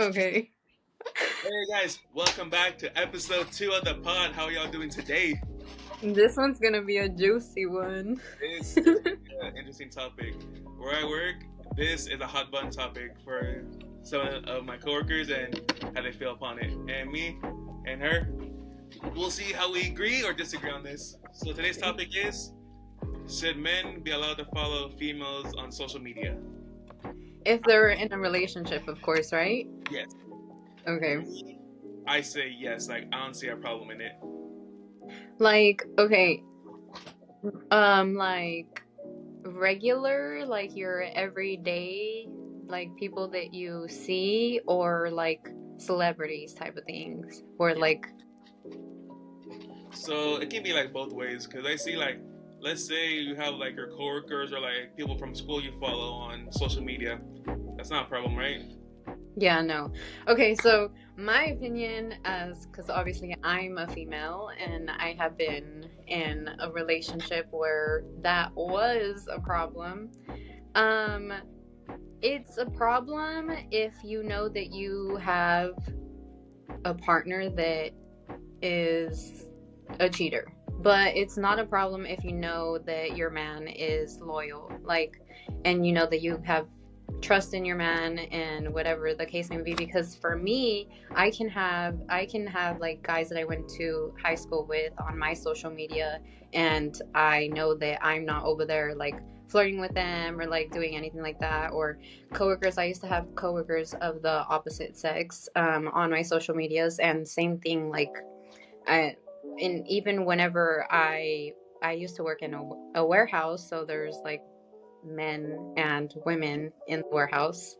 Okay. Hey guys, welcome back to episode 2 of the pod. How are y'all doing today? This one's gonna be a juicy one. This is an interesting topic. Where I work, this is a hot button topic for some of my coworkers and how they feel upon it. And me and her, we'll see how we agree or disagree on this. So today's topic is, should men be allowed to follow females on social media? If they're in a relationship, of course, right? Yes. Okay. I say yes. Like, I don't see a problem in it. Like, okay. Like regular, like your everyday, like people that you see, or like celebrities type of things, or like. So it can be like both ways, because I see like, let's say you have like your coworkers or like people from school you follow on social media. That's not a problem, right? Yeah, no. Okay, so my opinion, as because obviously I'm a female and I have been in a relationship where that was a problem. Um, it's a problem if you know that you have a partner that is a cheater. But it's not a problem if you know that your man is loyal, like, and you know that you have trust in your man and whatever the case may be. Because for me, I can have like guys that I went to high school with on my social media, and I know that I'm not over there like flirting with them or like doing anything like that. Or coworkers, I used to have coworkers of the opposite sex on my social medias, and same thing, like and even whenever I used to work in a warehouse, so there's like men and women in the warehouse.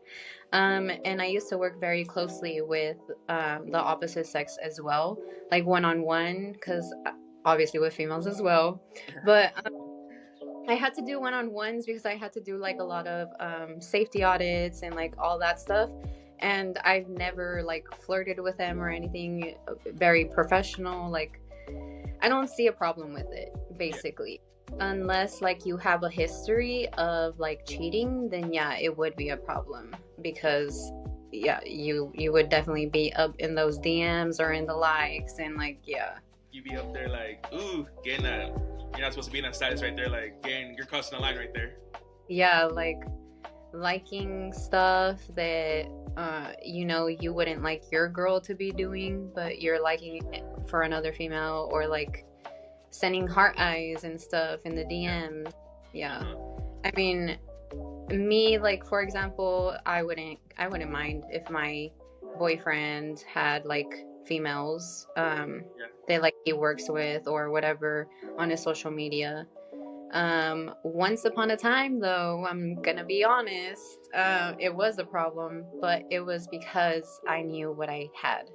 And I used to work very closely with the opposite sex as well, like one-on-one, because obviously with females as well. But I had to do one-on-ones because I had to do like a lot of safety audits and like all that stuff. And I've never like flirted with them or anything. Very professional. Like, I don't see a problem with it, basically. Unless like you have a history of like cheating, then yeah, it would be a problem, because yeah, you would definitely be up in those DMs or in the likes, and like, yeah, You be up there like, ooh, getting that. You're not supposed to be in that status right there, like you're crossing the line right there. yeah, like liking stuff that you wouldn't like your girl to be doing, but you're liking it for another female, or like sending heart eyes and stuff in the DMs. Yeah. I mean, me, like, for example, I wouldn't mind if my boyfriend had like females that like he works with or whatever on his social media. Once upon a time, though, I'm gonna be honest, it was a problem, but it was because I knew what I had.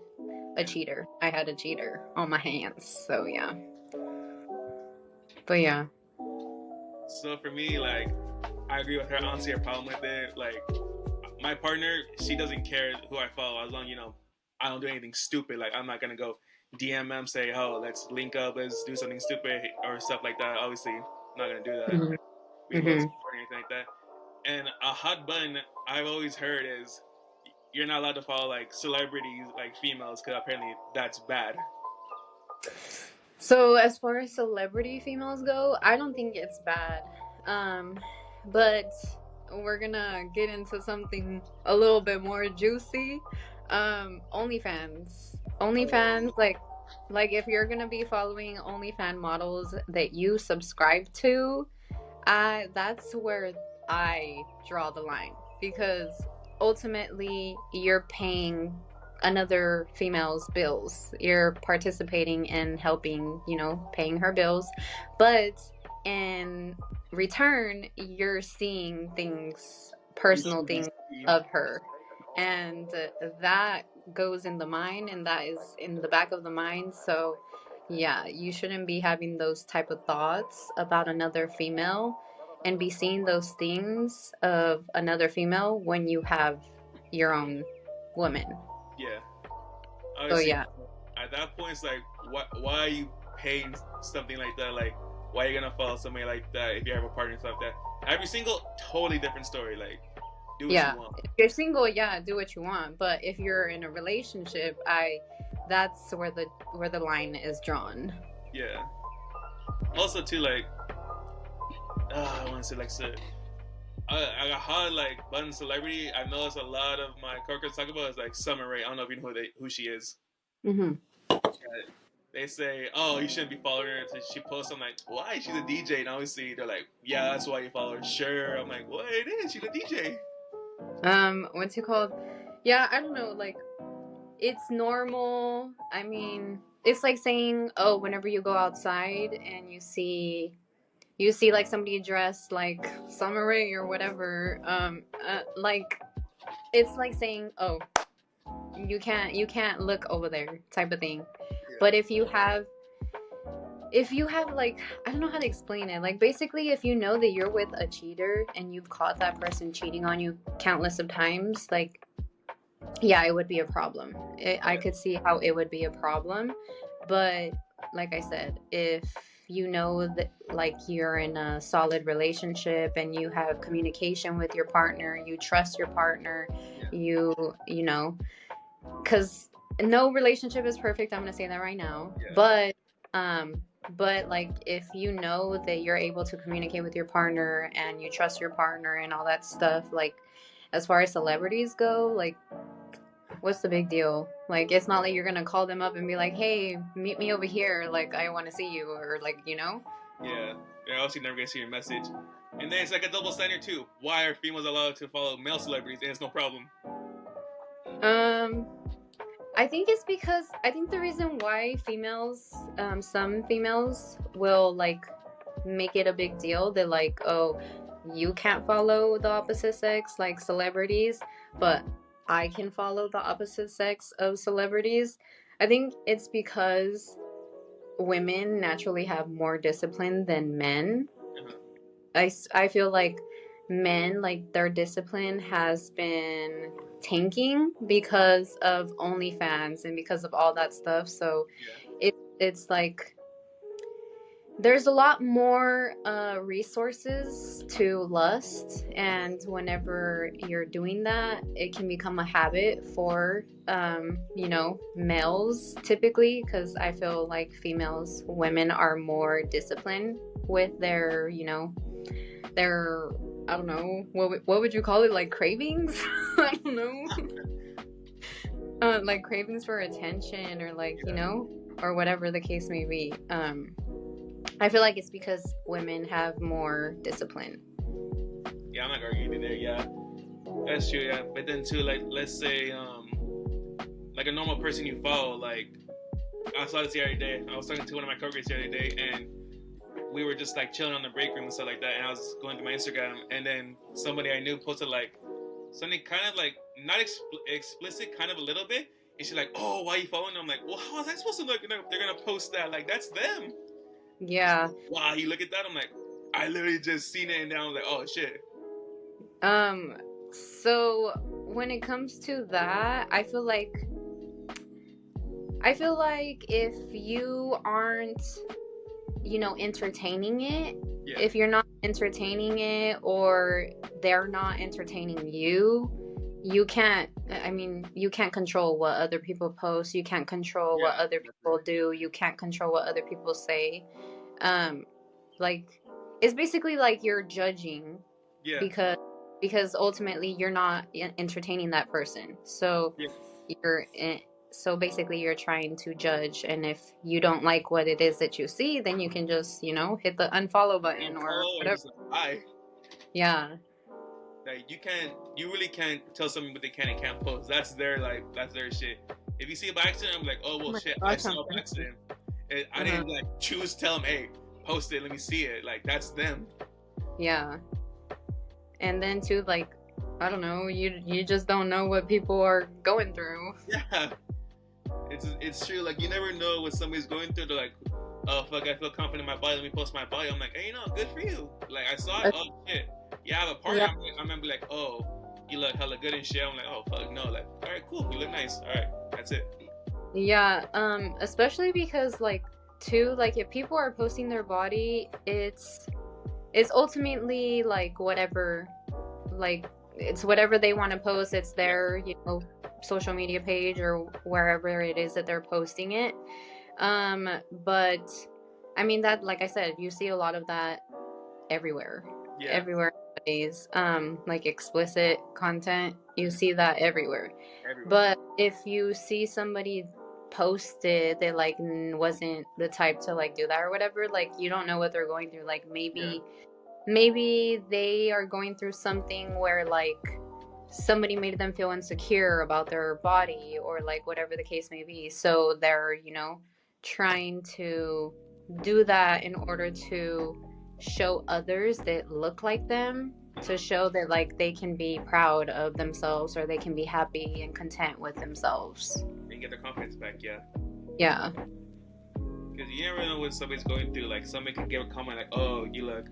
A cheater. I had a cheater on my hands. So yeah. But yeah. So for me, like, I agree with her. I don't see a problem with it. Like, my partner, she doesn't care who I follow, as long I don't do anything stupid. Like, I'm not gonna go DM them, say, oh, let's link up, let's do something stupid or stuff like that. Obviously, I'm not gonna do that. Mm-hmm. We both support anything like that. And a hot button I've always heard is, you're not allowed to follow like celebrities, like females, because apparently that's bad. So as far as celebrity females go, I don't think it's bad. But we're gonna get into something a little bit more juicy. OnlyFans, like if you're gonna be following OnlyFans models that you subscribe to, that's where I draw the line, because ultimately you're paying another female's bills. You're participating in helping, paying her bills. But in return, you're seeing things, personal things of her. And that goes in the mind, and that is in the back of the mind. So yeah, you shouldn't be having those type of thoughts about another female and be seeing those things of another female when you have your own woman. Yeah. Oh yeah. At that point, it's like, why are you paying something like that? Like, why are you gonna follow somebody like that if you have a partner and stuff like that? Every single, totally different story. Like, Do what you Yeah. want. If you're single, yeah, do what you want. But if you're in a relationship, that's where the line is drawn. Yeah. Also, too, like, I want to say, like, so, I got hot, like, button celebrity. I noticed a lot of my coworkers talk about is, like, Summer Rae. I don't know if you know who she is. Mm-hmm. They say, oh, you shouldn't be following her. So she posts, I'm like, why? She's a DJ. And obviously, they're like, yeah, that's why you follow her. Sure. I'm like, what? It is. She's a DJ. What's it called? Yeah, I don't know. Like, it's normal. I mean, it's like saying, oh, whenever you go outside and you see like somebody dressed like Summer Rae or whatever, like it's like saying, oh, you can't look over there type of thing. Yeah. But if you have like, I don't know how to explain it. Like, basically, if you know that you're with a cheater and you've caught that person cheating on you countless of times, like, yeah, it would be a problem. I could see how it would be a problem. But like I said, if you know that, like, you're in a solid relationship and you have communication with your partner, you trust your partner, you know, because no relationship is perfect. I'm gonna say that right now. Yeah. But like, if you know that you're able to communicate with your partner and you trust your partner and all that stuff, like, as far as celebrities go, like, what's the big deal? Like, it's not like you're gonna call them up and be like, hey, meet me over here, like, I want to see you, or like, you know. Yeah. They're obviously never going to see your message. And then it's like a double standard, too. Why are females allowed to follow male celebrities and it's no problem? I think it's because I think the reason why some females will like make it a big deal that, like, oh, you can't follow the opposite sex like celebrities, but I can follow the opposite sex of celebrities. I think it's because women naturally have more discipline than men. I feel like men, like, their discipline has been tanking because of OnlyFans and because of all that stuff. So it's like there's a lot more resources to lust, and whenever you're doing that, it can become a habit for males typically, because I feel like women are more disciplined with their their, I don't know, what would you call it, like cravings? I don't know. Like cravings for attention, or like, or whatever the case may be. I feel like it's because women have more discipline. Yeah, I'm not arguing there. Yeah, that's true. Yeah, but then too, like, let's say, like a normal person you follow, like, I saw this the other day. I was talking to one of my coworkers the other day, and we were just like chilling on the break room and stuff like that. And I was going through my Instagram, and then somebody I knew posted like something kind of like not explicit, kind of a little bit. And she's like, "Oh, why are you following them?" I'm like, "Well, how is I supposed to look? They're gonna post that. Like, that's them." Yeah. Wow, you look at that. I'm like, I literally just seen it, and now I'm like, oh shit. So when it comes to that, I feel like if you aren't, entertaining it, if you're not entertaining it, or they're not entertaining you, you can't control what other people post. You can't control what other people do. You can't control what other people say. Like, it's basically like you're judging, because ultimately you're not entertaining that person. So so basically you're trying to judge, and if you don't like what it is that you see, then you can just, hit the unfollow button or whatever. Yeah. Like, you really can't tell someone what they can and can't post. That's their shit. If you see it by accident, I'm like, oh well, shit, I saw it by accident. And I didn't like choose to tell them, hey, post it, let me see it. Like, that's them. Yeah. And then too, like, I don't know, you just don't know what people are going through. Yeah. It's true. Like, you never know what somebody's going through. They're like, oh fuck, I feel confident in my body, let me post my body. I'm like, hey, good for you. Like, I saw it. Oh shit. Yeah, I have a partner. Yeah. I'm gonna be like, oh, you look hella good and shit. I'm like, oh fuck no. Like, all right, cool, you look nice. All right, that's it. Yeah. Especially because, like, too, like, if people are posting their body, it's ultimately like whatever it's whatever they want to post. It's Yeah. their, social media page or wherever it is that they're posting it. But I mean that, like I said, you see a lot of that everywhere, Yeah. everywhere nowadays. Like explicit content, you see that everywhere. Everywhere. But if you see somebody posted that like wasn't the type to like do that or whatever, like you don't know what they're going through. Like Yeah. maybe they are going through something where like somebody made them feel insecure about their body or like whatever the case may be, so they're trying to do that in order to show others that look like them, to show that like they can be proud of themselves or they can be happy and content with themselves. And get their confidence back. Yeah. Yeah. Because you never know what somebody's going through. Like somebody could give a comment like, "Oh, you look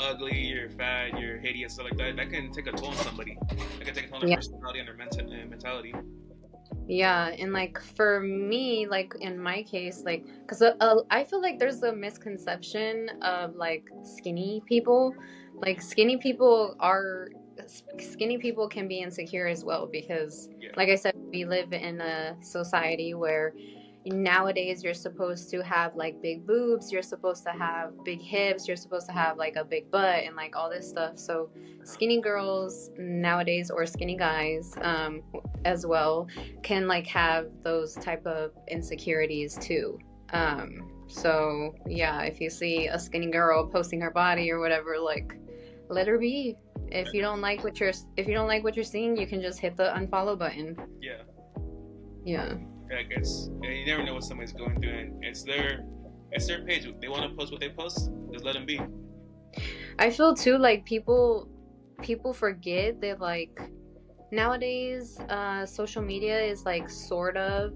ugly, you're fat, you're hideous," stuff like that. That can take a toll on somebody. That can take a toll on their Yeah. personality and their mentality. Yeah, and like for me, like in my case, like because I feel like there's a misconception of like skinny people. Like skinny people can be insecure as well because, Yeah. like I said, we live in a society where nowadays you're supposed to have like big boobs, you're supposed to have big hips, you're supposed to have like a big butt and like all this stuff. So skinny girls nowadays, or skinny guys, as well, can like have those type of insecurities too. So yeah, if you see a skinny girl posting her body or whatever, like let her be. If you don't like what you're seeing, you can just hit the unfollow button. Yeah. Yeah. I guess. And you never know what somebody's going through, and it's their page. They want to post what they post. Just let them be. I feel too like people forget that like nowadays social media is like sort of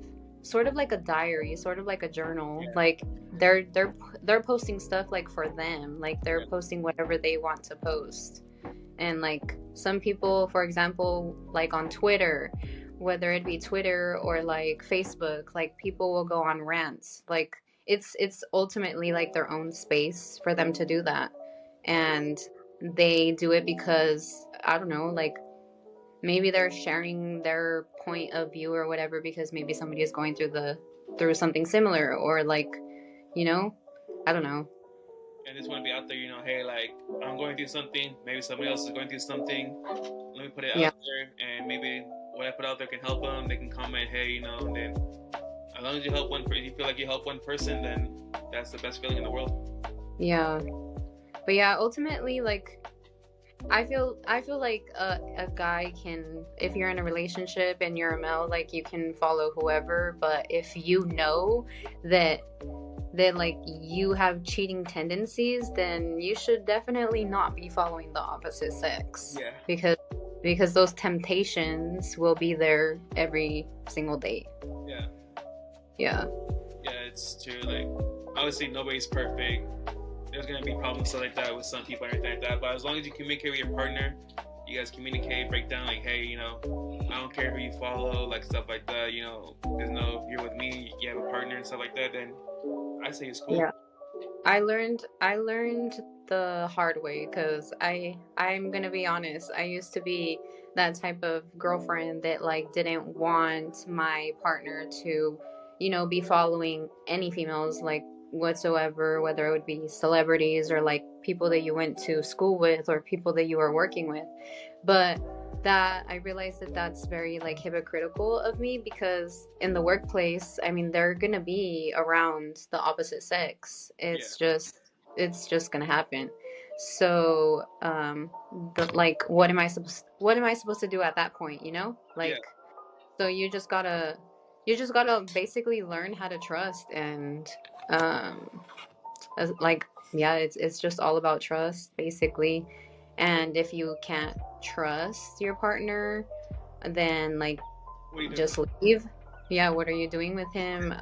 like a diary, sort of like a journal. Yeah. Like they're posting stuff like for them, like they're posting whatever they want to post. And like some people, for example, like on Twitter, whether it be Twitter or like Facebook, like people will go on rants. Like it's ultimately like their own space for them to do that. And they do it because I don't know, like maybe they're sharing their point of view or whatever because maybe somebody is going through something similar, or like, I don't know. And just want to be out there, hey, like I'm going through something. Maybe somebody else is going through something. Let me put it Yeah. out there, and maybe what I put out there can help them. They can comment, hey, and then as long as you help you feel like you help one person, then that's the best feeling in the world. Yeah. But yeah, ultimately, like I feel like a guy can, if you're in a relationship and you're a male, like you can follow whoever, but if you know that like you have cheating tendencies, then you should definitely not be following the opposite sex. Yeah. Because those temptations will be there every single day. Yeah. Yeah. Yeah, it's true. Like obviously nobody's perfect. There's gonna be problems stuff like that with some people and everything like that. But as long as you communicate with your partner, you guys communicate, break down like, hey, I don't care who you follow, like stuff like that. There's no, if you're with me, you have a partner and stuff like that. Then I say it's cool. Yeah. I learned the hard way because I'm gonna be honest. I used to be that type of girlfriend that like didn't want my partner to, be following any females like whatsoever, whether it would be celebrities or like people that you went to school with or people that you were working with. But that I realized that that's very like hypocritical of me, because in the workplace, I mean, they're gonna be around the opposite sex. It's just gonna happen. So but like what am I supposed to do at that point, like so you just gotta basically learn how to trust. And like yeah, it's just all about trust basically. And if you can't trust your partner, then like just leave. Yeah, what are you doing with him?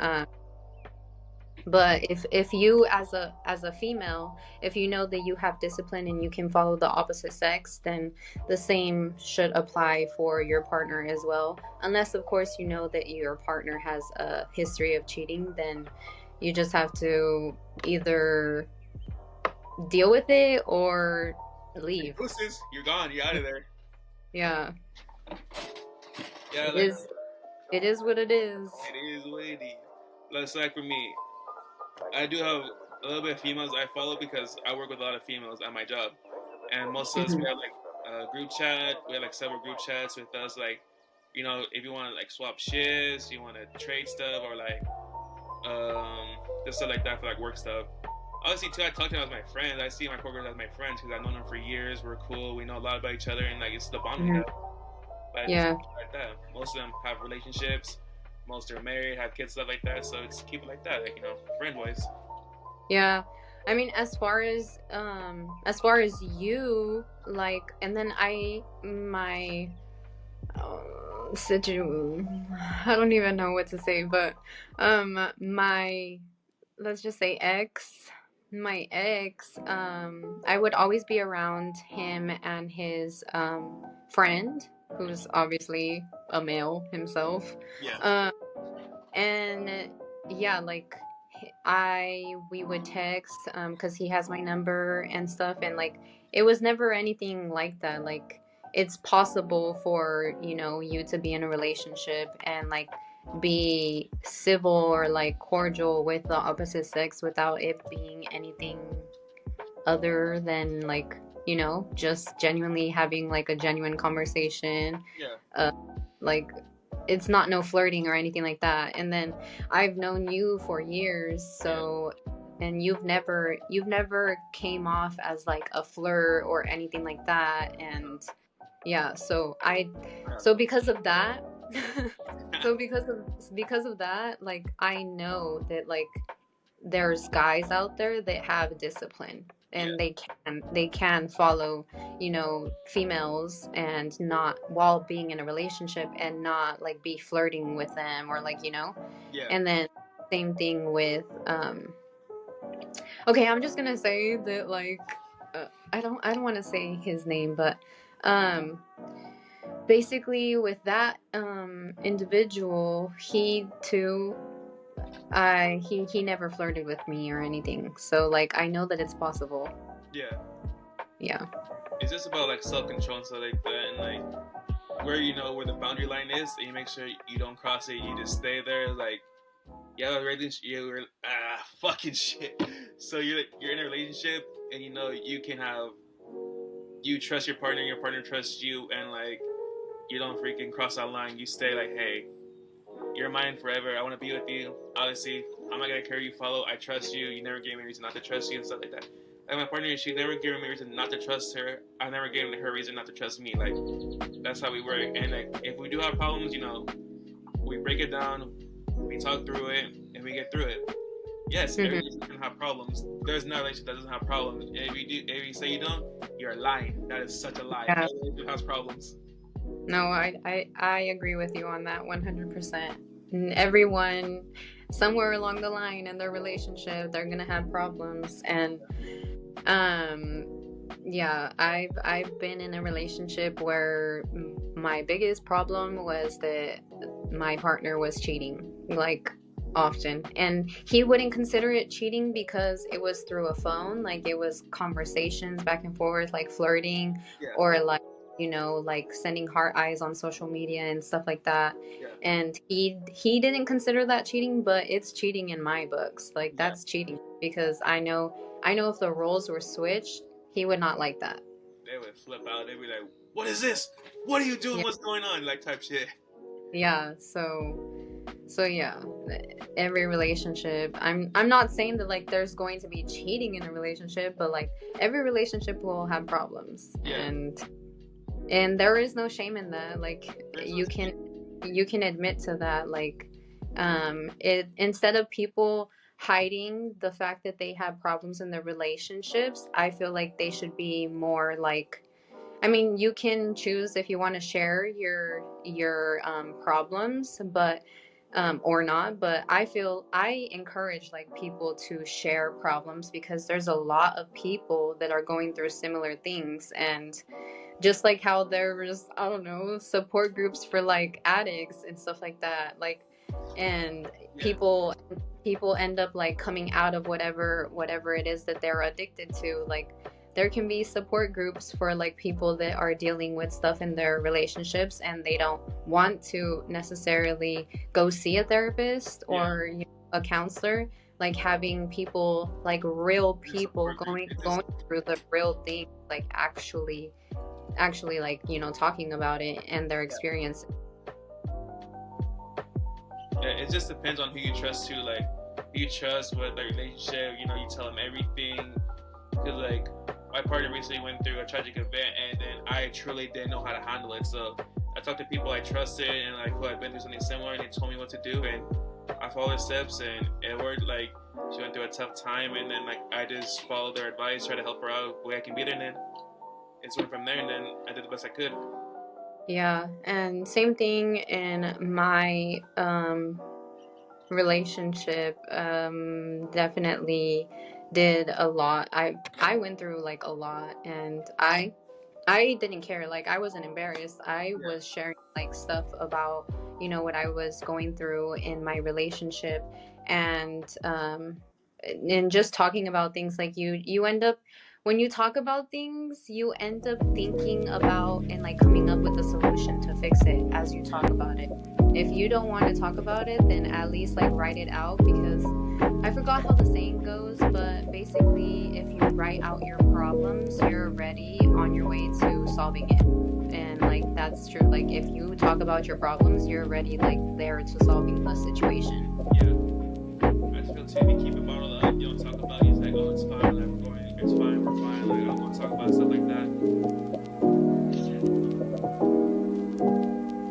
But if you as a female, if you know that you have discipline and you can follow the opposite sex, then the same should apply for your partner as well. Unless of course you know that your partner has a history of cheating, then you just have to either deal with it or leave. You're gone. You're out of there. Yeah. Yeah, It like is. It is what it is. it is what it is. Let's like for me, I do have a little bit of females I follow because I work with a lot of females at my job, and most of us we Mhm. have like a group chat. We have like several group chats with us. Like, you know, if you want to like swap shifts, you want to trade stuff, or like just stuff like that for like work stuff. Obviously, too, I talk to them as my friends. I see my coworkers as my friends because I've known them for years. We're cool. We know a lot about each other, and like it's the bond we Mhm. have. But it's Yeah. like that. Most of them have relationships. Most are married, have kids, stuff like that. So it's keep it like that, like friend wise. Yeah. I mean, as far as you, like, and then my I don't even know what to say, but my, let's just say my ex, I would always be around him and his friend, who's obviously a male himself. Yeah. Um, and yeah, like I we would text because he has my number and stuff, and like it was never anything like that. Like it's possible for you to be in a relationship and like be civil or like cordial with the opposite sex without it being anything other than like just genuinely having like a genuine conversation. Yeah. uh, like it's not no flirting or anything like that. And then I've known you for years, Yeah. so and you've never came off as like a flirt or anything like that. And yeah, so because of that so because of that, like I know that like there's guys out there that have discipline, Yeah. and they can follow females and not, while being in a relationship, and not like be flirting with them or like Yeah. and then same thing with okay, I'm just gonna say that like I don't want to say his name, but um basically with that individual, he too, he never flirted with me or anything. So like I know that it's possible. Yeah. Yeah. It's just about like self control and stuff like that, and like where you know where the boundary line is, and you make sure you don't cross it. You just stay there. Like yeah, you're fucking shit. So you're in a relationship, and you know you can have you trust your partner trusts you, and like you don't freaking cross that line. You stay like, hey, you're mine forever. I want to be with you. Obviously, I'm not gonna care you follow. I trust you. You never gave me a reason not to trust you and stuff like that. Like my partner, she never gave me a reason not to trust her. I never gave her a reason not to trust me. Like that's how we work. And like if we do have problems, we break it down, we talk through it, and we get through it. Yes, every Hmm. relationship can have problems. There's no relationship that doesn't have problems. And if you say you don't, you're lying. That is such a lie. Yeah. Every relationship has problems. No, I agree with you on that 100%. And everyone somewhere along the line in their relationship, they're gonna have problems. And um yeah, I've been in a relationship where my biggest problem was that my partner was cheating, like often, and he wouldn't consider it cheating because it was through a phone, like it was conversations back and forth, like flirting, Yeah, or like like sending heart eyes on social media and stuff like that. yeah, And he didn't consider that cheating, but it's cheating in my books. Like yeah. that's cheating because I know if the roles were switched, he would not like that. They would flip out. They'd be like, "What is this? What are you doing? Yeah. What's going on?" Like type shit. Yeah. So yeah, every relationship. I'm not saying that like there's going to be cheating in a relationship, but like every relationship will have problems, Yeah. and there is no shame in that. Like There's no you can admit to that. Like it, instead of people hiding the fact that they have problems in their relationships, I feel like they should be more like, I mean, you can choose if you want to share your problems, but or not. But I encourage like people to share problems because there's a lot of people that are going through similar things. And just like how there's, I don't know, support groups for like addicts and stuff like that, like, and yeah, people end up like coming out of whatever it is that they're addicted to. Like there can be support groups for like people that are dealing with stuff in their relationships and they don't want to necessarily go see a therapist or a counselor. Like having people, like real people going through the real thing, like actually like talking about it and their experience. Yeah, it just depends on who you trust too. Like, who you trust with the relationship. You know, you tell them everything. Cause like my partner recently went through a tragic event, and then I truly didn't know how to handle it. So I talked to people I trusted and like who had been through something similar, and they told me what to do, and I followed the steps, and it worked. Like, she went through a tough time, and then like I just followed their advice, tried to help her out the way I can be there, and then it's went from there, and then I did the best I could. Yeah, and same thing in my relationship. Definitely did a lot. I went through like a lot, and I didn't care. Like, I wasn't embarrassed. I was sharing like stuff about, what I was going through in my relationship, and just talking about things. Like, you end up, when you talk about things, you end up thinking about and like coming up with a solution to fix it as you talk about it. If you don't want to talk about it, then at least like write it out, because I forgot how the saying goes, but basically, if you write out your problems, you're already on your way to solving it. And like, that's true. Like, if you talk about your problems, you're already like there to solving the situation. Yeah. I just feel too, if you keep it bottled up, you don't talk about it, it's like, oh, it's fine, like, it's fine, we're fine, like, I don't want to talk about stuff like that.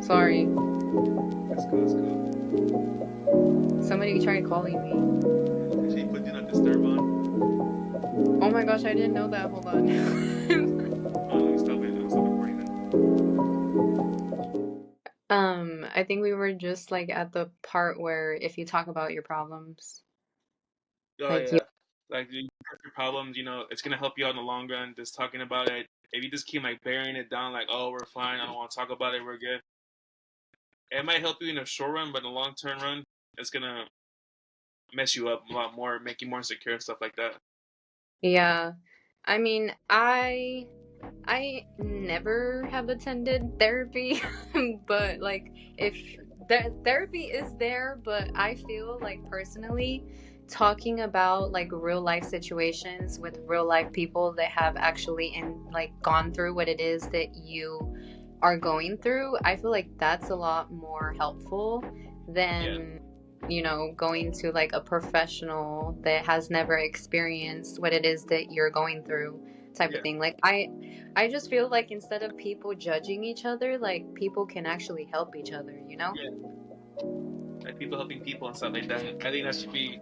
Sorry. That's cool. Somebody tried calling me. Did you put do not disturb on? Oh my gosh, I didn't know that. Hold on. Let me stop it. I'll stop recording now. I think we were just like at the part where if you talk about your problems, Oh, like yeah. Like, you have your problems, it's going to help you out in the long run, just talking about it. If you just keep, like, burying it down, like, oh, we're fine, I don't want to talk about it, we're good. It might help you in the short run, but in the long-term run, it's going to mess you up a lot more, make you more insecure and stuff like that. Yeah. I mean, I never have attended therapy, but like, if therapy is there, but I feel like personally talking about like real life situations with real life people that have actually gone through what it is that you are going through, I feel like that's a lot more helpful than going to like a professional that has never experienced what it is that you're going through, type of thing. Like, I just feel like instead of people judging each other, like, people can actually help each other, Yeah. Like, people helping people and stuff like that. I think that should be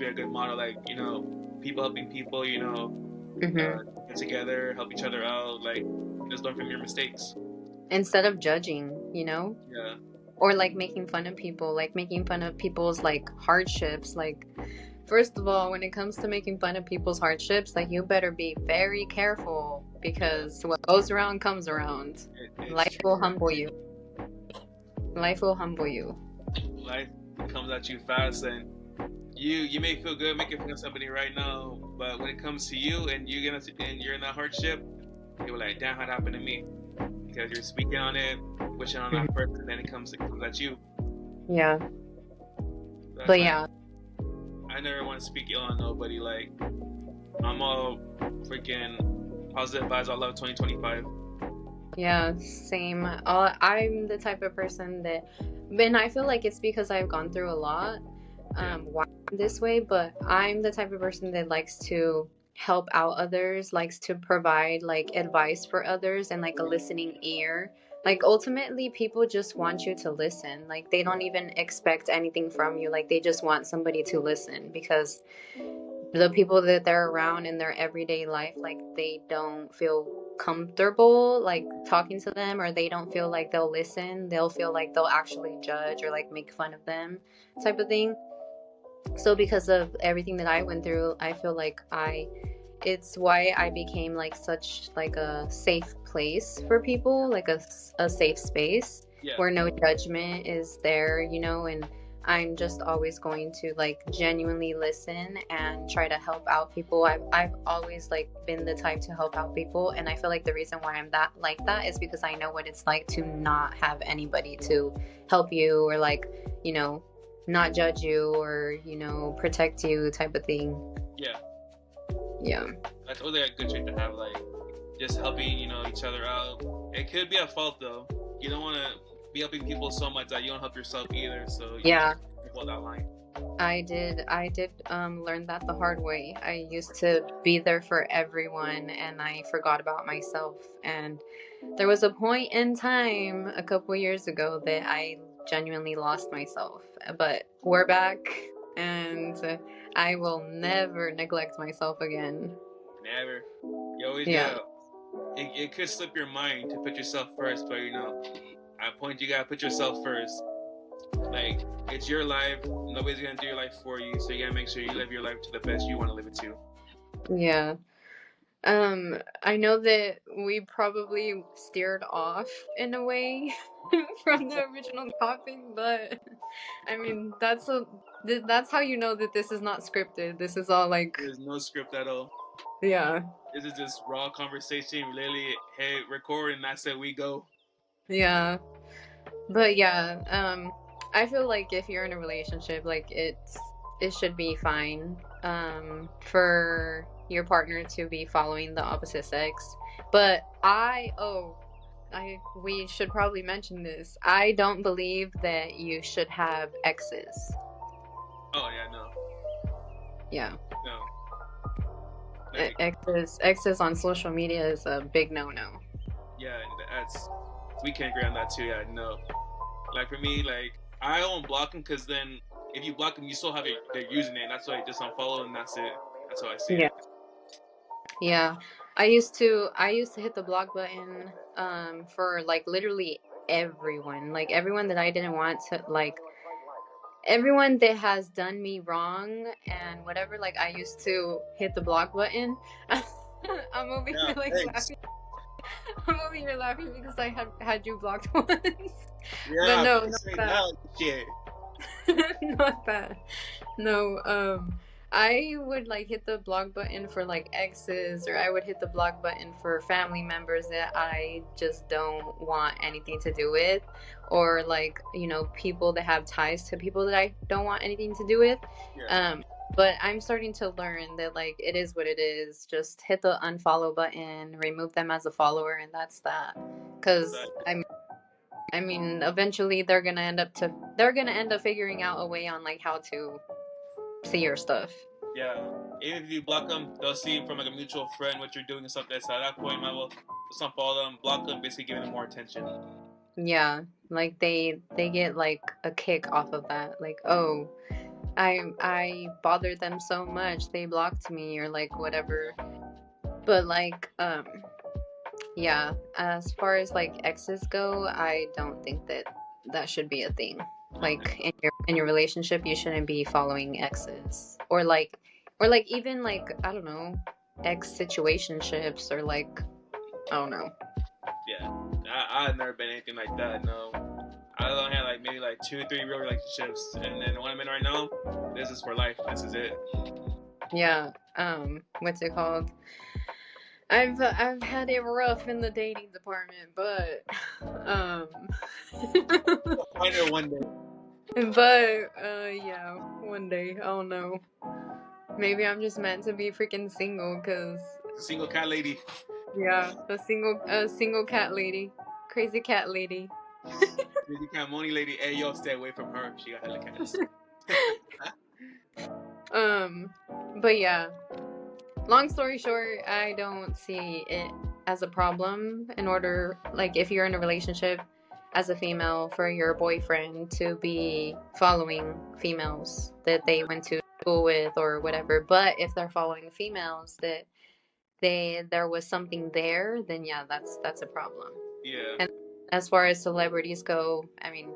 a good model. Like, people helping people, get together, help each other out, like, just learn from your mistakes. Instead of judging, Yeah. or like making fun of people, like making fun of people's like hardships. Like, first of all, when it comes to making fun of people's hardships, like, you better be very careful, because what goes around comes around. Life will humble you. Life will humble you. Life comes at you fast, and you may feel good making fun of somebody right now, but when it comes to you and you're in that hardship, you're like, damn, how'd it happen to me? Because you're speaking on it, wishing on that person, and then it comes at you. Yeah. So but yeah, I never want to speak ill on nobody. Like, I'm all freaking positive vibes. I love 2025. Yeah, same. I'm the type of person that, and I feel like it's because I've gone through a lot, why I'm this way, but I'm the type of person that likes to help out others, likes to provide like advice for others and like a listening ear. Like, ultimately, people just want you to listen. Like, they don't even expect anything from you. Like, they just want somebody to listen, because the people that they're around in their everyday life, like, they don't feel comfortable like talking to them, or they don't feel like they'll listen. They'll feel like they'll actually judge or like make fun of them, type of thing. So because of everything that I went through, I feel like it's why I became like such like a safe place for people, like a safe space where no judgment is there, and I'm just always going to like genuinely listen and try to help out people. I've always like been the type to help out people, and I feel like the reason why I'm that like that is because I know what it's like to not have anybody to help you or like, you know, not judge you or, you know, protect you type of thing. Yeah. Yeah. That's always a good trait to have, like just helping, each other out. It could be a fault though. You don't want to be helping people so much that you don't help yourself either. So Yeah. Hold that line. I did learn that the hard way. I used to be there for everyone and I forgot about myself. And there was a point in time a couple years ago that I genuinely lost myself. But we're back and I will never neglect myself again. Never. You always Yeah. it could slip your mind to put yourself first, but at a point you gotta put yourself first. Like, it's your life. Nobody's gonna do your life for you, so you gotta make sure you live your life to the best you want to live it to. Yeah. I know that we probably steered off in a way from the original topic, but I mean that's how you know that this is not scripted. This is all like There's no script at all. Yeah. This is just raw conversation. Literally, hey, record, and that's it. We go. Yeah. But yeah, I feel like if you're in a relationship, like it should be fine for your partner to be following the opposite sex. But we should probably mention this. I don't believe that you should have exes. Oh yeah, no. Yeah. No. Like, exes on social media is a big no-no. Yeah, we can agree on that too. Yeah, no. Like for me, like I don't block them because then if you block them, you still have their username. That's why I just unfollow and that's it. That's how I see it. Yeah. I used to hit the block button for like literally everyone. Like everyone that I didn't want to like everyone that has done me wrong and whatever, like I used to hit the block button. I'm over here like laughing. I'm over here laughing because I had you blocked once. Yeah, but no, not that. Shit. Not that. No, I would like hit the block button for like exes, or I would hit the block button for family members that I just don't want anything to do with, or like, you know, people that have ties to people that I don't want anything to do with. Yeah. But I'm starting to learn that like it is what it is. Just hit the unfollow button, remove them as a follower, and that's that. Because I mean, eventually they're gonna end up figuring out a way on like how to see your stuff. Yeah. Even if you block them, they'll see from like a mutual friend what you're doing and stuff like that. So at that point, might well just unfollow them, block them, basically giving them more attention. Yeah, like they get like a kick off of that. Like, oh, I bothered them so much, they blocked me or like whatever. But like, yeah, as far as like exes go, I don't think that should be a thing. Like in your relationship, you shouldn't be following exes or like even like, I don't know, ex situationships or like, I don't know. Yeah, I've never been anything like that. No, I only had like maybe like 2 or 3 real relationships, and then the one I'm in right now, this is for life. This is it. Yeah. What's it called? I've had it rough in the dating department, but find her one day. But yeah, one day. I don't know. Maybe I'm just meant to be freaking single, cause single cat lady. Yeah, a single cat lady, crazy cat lady. Crazy cat money lady. Hey, yo, stay away from her. She got hella cats. But yeah. Long story short, I don't see it as a problem in order, like, if you're in a relationship as a female, for your boyfriend to be following females that they went to school with or whatever. But if they're following females that there was something there, then yeah, that's a problem. Yeah. And as far as celebrities go, I mean,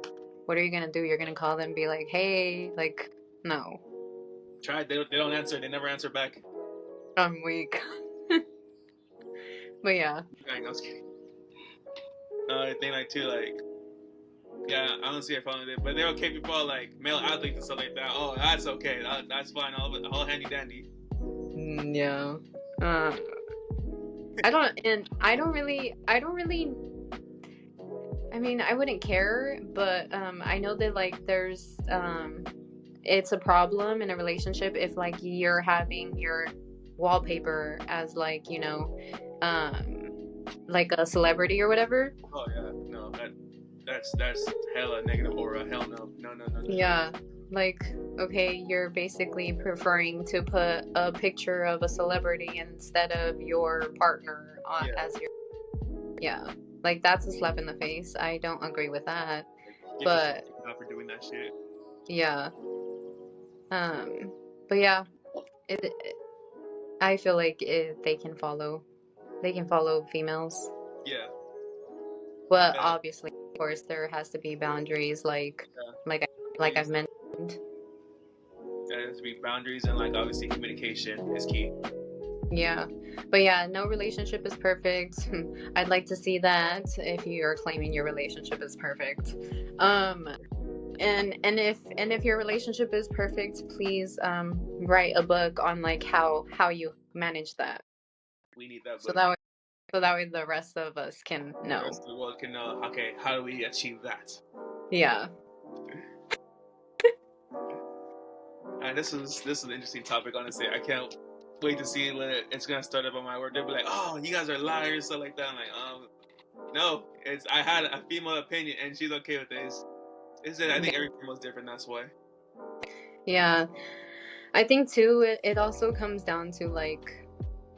what are you gonna do? You're gonna call them and be like, hey, like, no. Try. They don't answer. They never answer back. I'm weak. But yeah. I was kidding. I think like too, like Yeah, I don't see a problem with it. But they're okay people like male athletes and stuff like that. Oh, that's okay. That's fine. All handy dandy. Yeah. Uh, I don't really, I mean, I wouldn't care, but I know that like there's it's a problem in a relationship if like you're having your wallpaper as like, like a celebrity or whatever. Oh yeah, no, that's hella negative aura. Hell no, no. Yeah. Like, okay, you're basically preferring to put a picture of a celebrity instead of your partner as your. Yeah. Like, that's a slap in the face. I don't agree with that. But not for doing that shit. Yeah. But yeah, I feel like they can follow females. Yeah. But obviously, of course, there has to be boundaries, like I've mentioned. There has to be boundaries, and like obviously communication is key. Yeah, but yeah, no relationship is perfect. I'd like to see that if you are claiming your relationship is perfect. And if your relationship is perfect, please write a book on like how you manage that. We need that book. So that way the rest of us can know. The rest of the world can know. Okay, how do we achieve that? Yeah. And this is an interesting topic. Honestly, I can't wait to see when it's gonna start up on my work. They'll be like, "Oh, you guys are liars," stuff like that. I'm like, no. I had a female opinion, and she's okay with this. I think every female's different. That's why. Yeah, I think too. It also comes down to like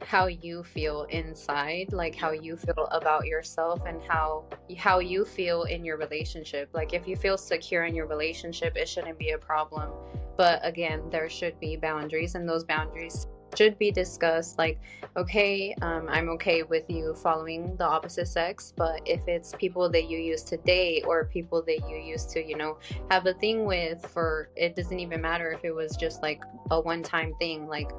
how you feel inside, like how you feel about yourself, and how you feel in your relationship. Like if you feel secure in your relationship, it shouldn't be a problem. But again, there should be boundaries, and those boundaries should be discussed. Like, okay, I'm okay with you following the opposite sex, but if it's people that you used to date or people that you used to, have a thing with, for it doesn't even matter if it was just like a one-time thing, like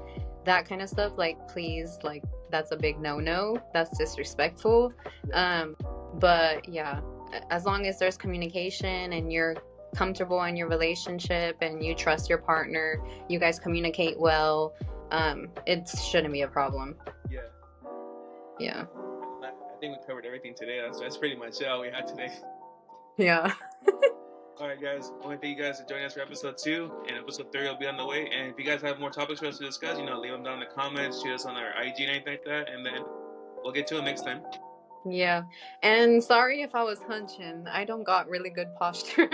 that kind of stuff, like please, like that's a big no. That's disrespectful. But yeah, as long as there's communication and you're comfortable in your relationship and you trust your partner, you guys communicate well, it shouldn't be a problem. Yeah. I think we covered everything today. That's pretty much all we had today. Yeah. All right, guys. I want to thank you guys for joining us for episode 2, and episode 3 will be on the way. And if you guys have more topics for us to discuss, leave them down in the comments, shoot us on our IG and anything like that, and then we'll get to it next time. Yeah, and sorry if I was hunching. I don't got really good posture.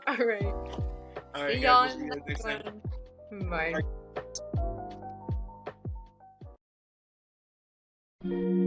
All right. See y'all guys, we'll see you next time. Bye.